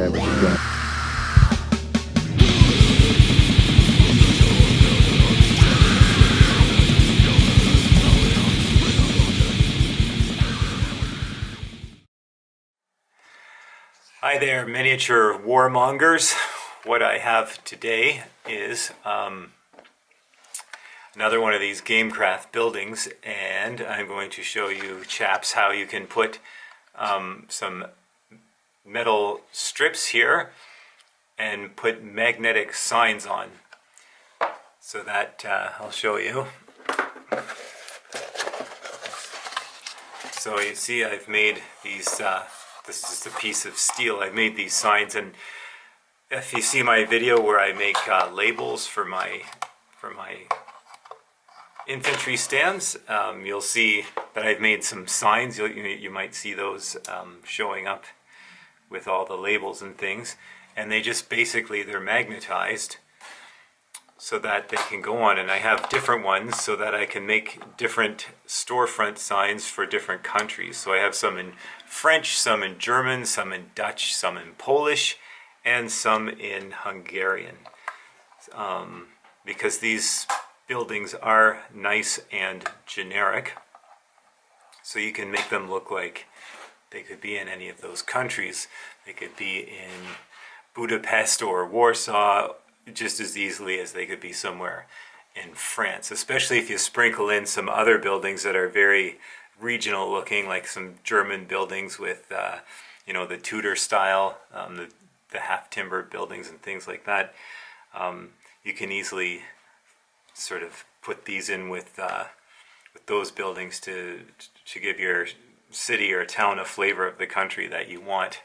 Chapter again. Hi there, miniature warmongers. What I have today is another one of these Gamecraft buildings, and I'm going to show you chaps how you can put some metal strips here and put magnetic signs on. So that I'll show you. So you see I've made these this is just a piece of steel. I made these signs, and if you see my video where I make labels for my infantry stands, you'll see that I've made some signs. You might see those showing up with all the labels and things, and they just basically they're magnetized so that they can go on. And I have different ones so that I can make different storefront signs for different countries. So I have some in French, some in German, some in Dutch, some in Polish, and some in Hungarian. Because these buildings are nice and generic, so you can make them look like they could be in any of those countries. They could be in Budapest or Warsaw just as easily as they could be somewhere in France, especially if you sprinkle in some other buildings that are very regional looking, like some German buildings with the Tudor style, the half timber buildings and things like that. You can easily sort of put these in with those buildings to give your city or town a flavor of the country that you want.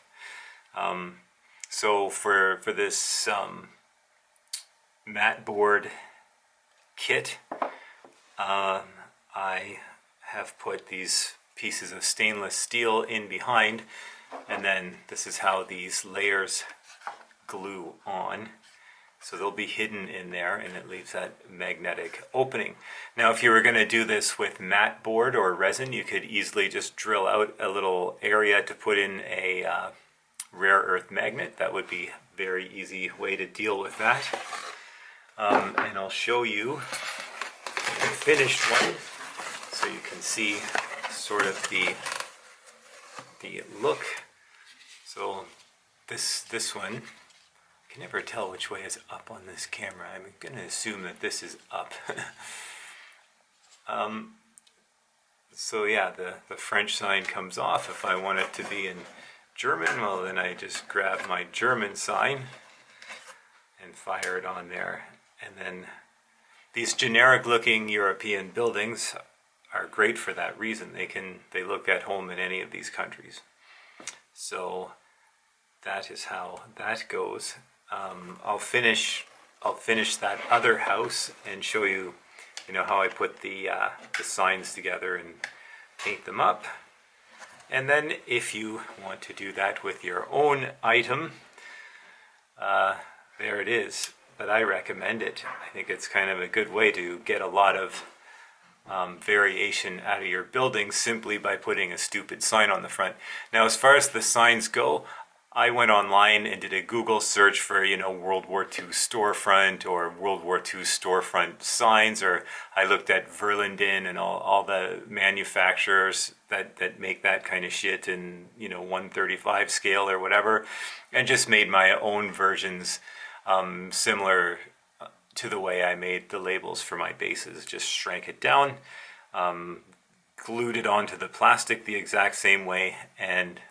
So for this mat board kit, I have put these pieces of stainless steel in behind, and then this is how these layers glue on. So they'll be hidden in there, and it leaves that magnetic opening. Now, if you were going to do this with mat board or resin, you could easily just drill out a little area to put in a rare earth magnet. That would be a very easy way to deal with that. And I'll show you the finished one so you can see sort of the look. So this one, I can never tell which way is up on this camera. I'm going to assume that this is up. So yeah, the French sign comes off. If I want it to be in German, well then I just grab my German sign and fire it on there. And then these generic looking European buildings are great for that reason. They look at home in any of these countries. So that is how that goes. I'll finish that other house and show you, how I put the signs together and paint them up. And then if you want to do that with your own item, there it is. But I recommend it. I think it's kind of a good way to get a lot of variation out of your building simply by putting a stupid sign on the front. Now, as far as the signs go, I went online and did a Google search for, World War II storefront or World War II storefront signs, or I looked at Verlinden and all the manufacturers that make that kind of shit in, 1/35 scale or whatever, and just made my own versions similar to the way I made the labels for my bases. Just shrank it down, glued it onto the plastic the exact same way, and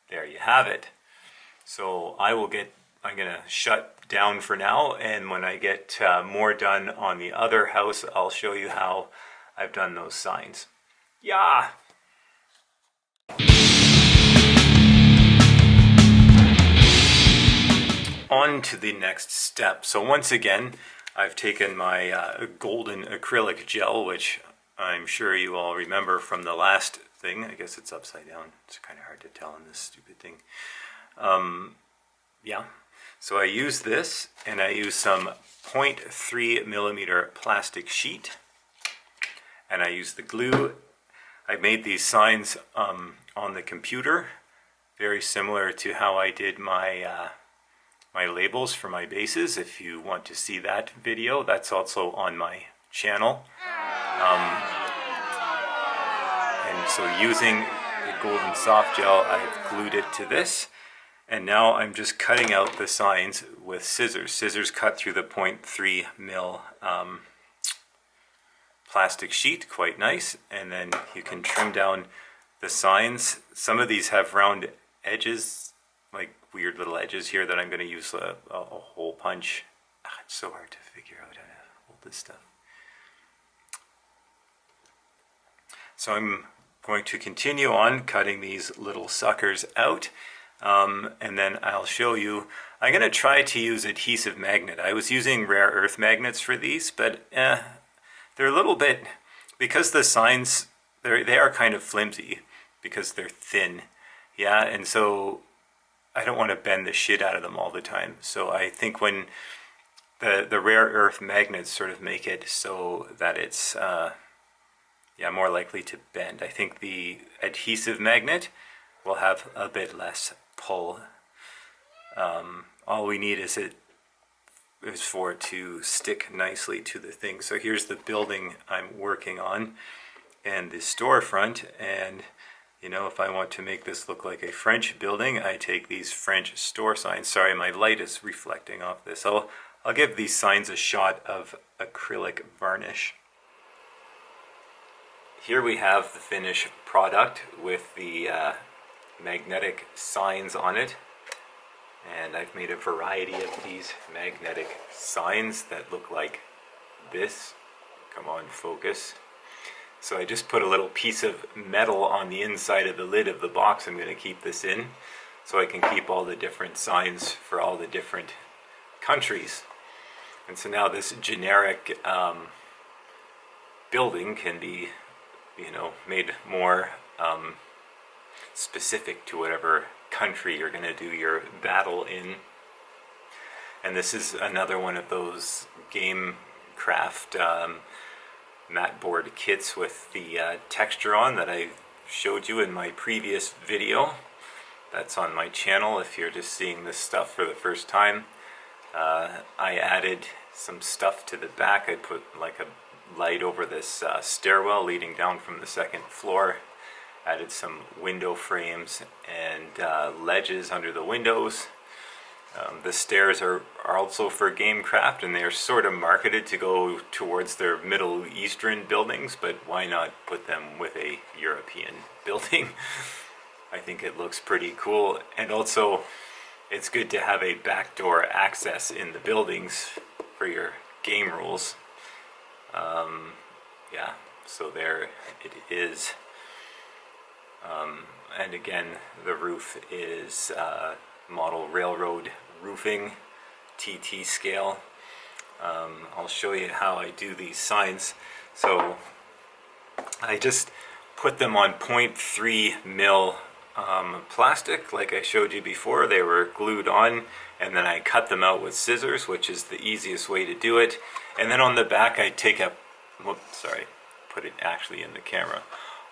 there you have it. So I'm going to shut down for now, and when I get more done on the other house, I'll show you how I've done those signs. Yeah! On to the next step. So once again, I've taken my golden acrylic gel, which I'm sure you all remember from the last thing. I guess it's upside down. It's kind of hard to tell in this stupid thing. Yeah, so I use this, and I use some 0.3 millimeter plastic sheet, and I use the glue. I made these signs on the computer very similar to how I did my my labels for my bases. If you want to see that video, that's also on my channel. And so using the golden soft gel, I've glued it to this, and now I'm just cutting out the signs with scissors. Scissors cut through the 0.3 mil plastic sheet, quite nice, and then you can trim down the signs. Some of these have round edges, like weird little edges here, that I'm going to use a hole punch. It's so hard to figure out how to hold this stuff. So I'm going to continue on cutting these little suckers out, and then I'll show you. I'm going to try to use adhesive magnet. I was using rare earth magnets for these, but they're a little bit, because the signs, they are kind of flimsy because they're thin, yeah, and so I don't want to bend the shit out of them all the time. So I think when the rare earth magnets sort of make it so that it's yeah, more likely to bend. I think the adhesive magnet will have a bit less pull. All we need is for it to stick nicely to the thing. So here's the building I'm working on and the storefront, and you know, if I want to make this look like a French building, I take these French store signs. Sorry, my light is reflecting off this. I'll give these signs a shot of acrylic varnish. Here we have the finished product with the magnetic signs on it, and I've made a variety of these magnetic signs that look like this. Come on, focus. So I just put a little piece of metal on the inside of the lid of the box. I'm going to keep this in so I can keep all the different signs for all the different countries. And so now this generic building can be, you know, made more specific to whatever country you're going to do your battle in. And this is another one of those game craft mat board kits with the texture on that I showed you in my previous video. That's on my channel if you're just seeing this stuff for the first time. I added some stuff to the back. I put like a light over this stairwell leading down from the second floor. Added some window frames and ledges under the windows. The stairs are also for Gamecraft, and they're sort of marketed to go towards their Middle Eastern buildings, but why not put them with a European building? I think it looks pretty cool, and also it's good to have a backdoor access in the buildings for your game rules. Yeah, so there it is. And again, the roof is model railroad roofing, TT scale. I'll show you how I do these signs. So I just put them on 0.3 mil plastic like I showed you before. They were glued on, and then I cut them out with scissors, which is the easiest way to do it. And then on the back I take a, whoops, sorry, put it actually in the camera.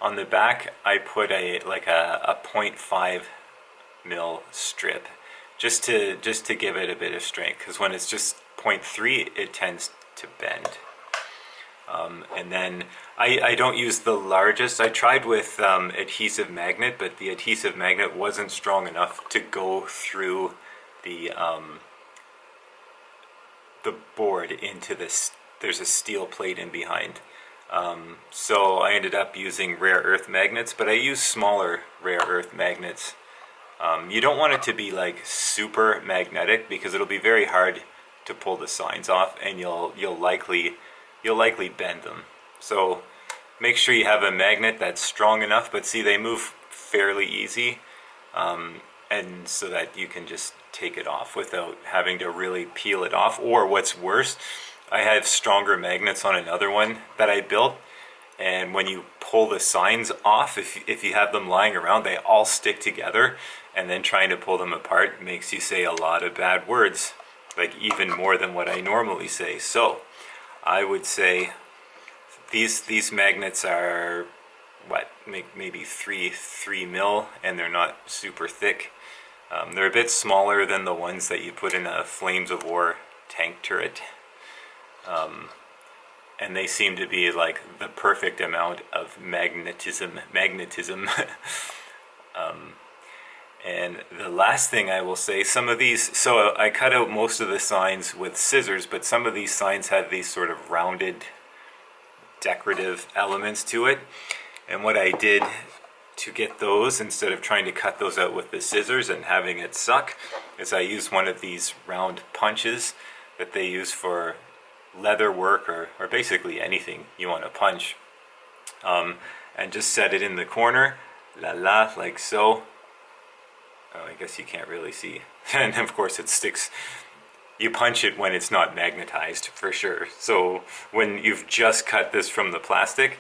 On the back I put a 0.5 mil strip just to give it a bit of strength, because when it's just 0.3 it tends to bend. And then I don't use the largest. I tried with adhesive magnet, but the adhesive magnet wasn't strong enough to go through the board into this. There's a steel plate in behind. So I ended up using rare earth magnets, but I use smaller rare earth magnets. You don't want it to be like super magnetic, because it'll be very hard to pull the signs off, and you'll likely bend them. So make sure you have a magnet that's strong enough, but see, they move fairly easy, and so that you can just take it off without having to really peel it off. Or what's worse, I have stronger magnets on another one that I built, and when you pull the signs off, if you have them lying around, they all stick together, and then trying to pull them apart makes you say a lot of bad words, like even more than what I normally say. So I would say these magnets are, what, maybe 3 mil, and they're not super thick. They're a bit smaller than the ones that you put in a Flames of War tank turret. And they seem to be like the perfect amount of magnetism. And the last thing I will say, some of these, so I cut out most of the signs with scissors, but some of these signs have these sort of rounded decorative elements to it. And what I did to get those, instead of trying to cut those out with the scissors and having it suck, is I used one of these round punches that they use for leather work or basically anything you want to punch, and just set it in the corner, like so. Oh, I guess you can't really see. And of course it sticks. You punch it when it's not magnetized, for sure. So when you've just cut this from the plastic,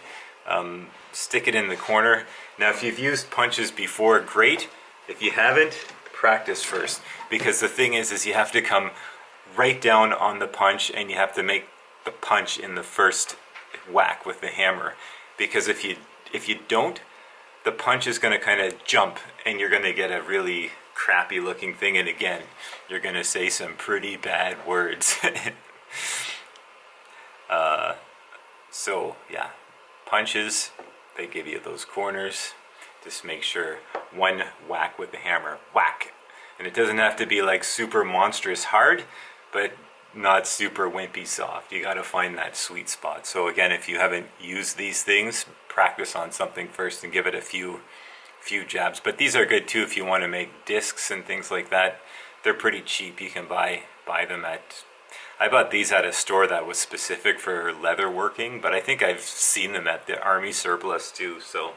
stick it in the corner. Now if you've used punches before, great. If you haven't, practice first. Because the thing is you have to come right down on the punch, and you have to make the punch in the first whack with the hammer. Because if you don't, the punch is going to kind of jump, and you're going to get a really crappy looking thing, and again, you're going to say some pretty bad words. So yeah, punches, they give you those corners. Just make sure one whack with the hammer, whack. And it doesn't have to be like super monstrous hard, but not super wimpy soft. You got to find that sweet spot. So again, if you haven't used these things, practice on something first and give it a few jabs. But these are good too if you want to make discs and things like that. They're pretty cheap. You can buy them at, I bought these at a store that was specific for leather working, but I think I've seen them at the army surplus too. So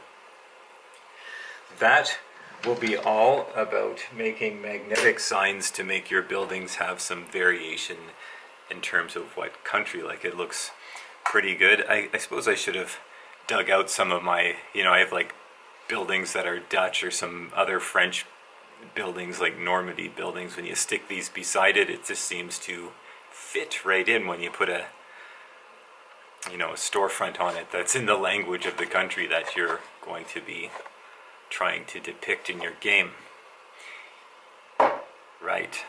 that will be all about making magnetic signs to make your buildings have some variation in terms of what country. Like, it looks pretty good. I suppose I should have dug out some of my, I have like buildings that are Dutch or some other French buildings, like Normandy buildings. When you stick these beside it, it just seems to fit right in when you put a storefront on it that's in the language of the country that you're going to be trying to depict in your game. Right.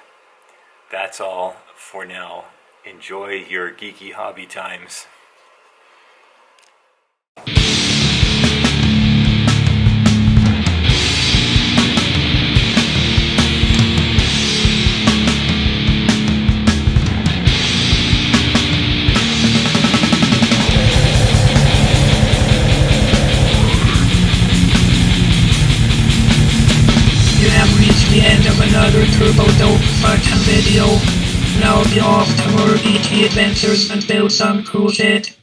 That's all for now. Enjoy your geeky hobby times. The end of another turbo dope fucking video. Now be off to more ET adventures and build some cool shit.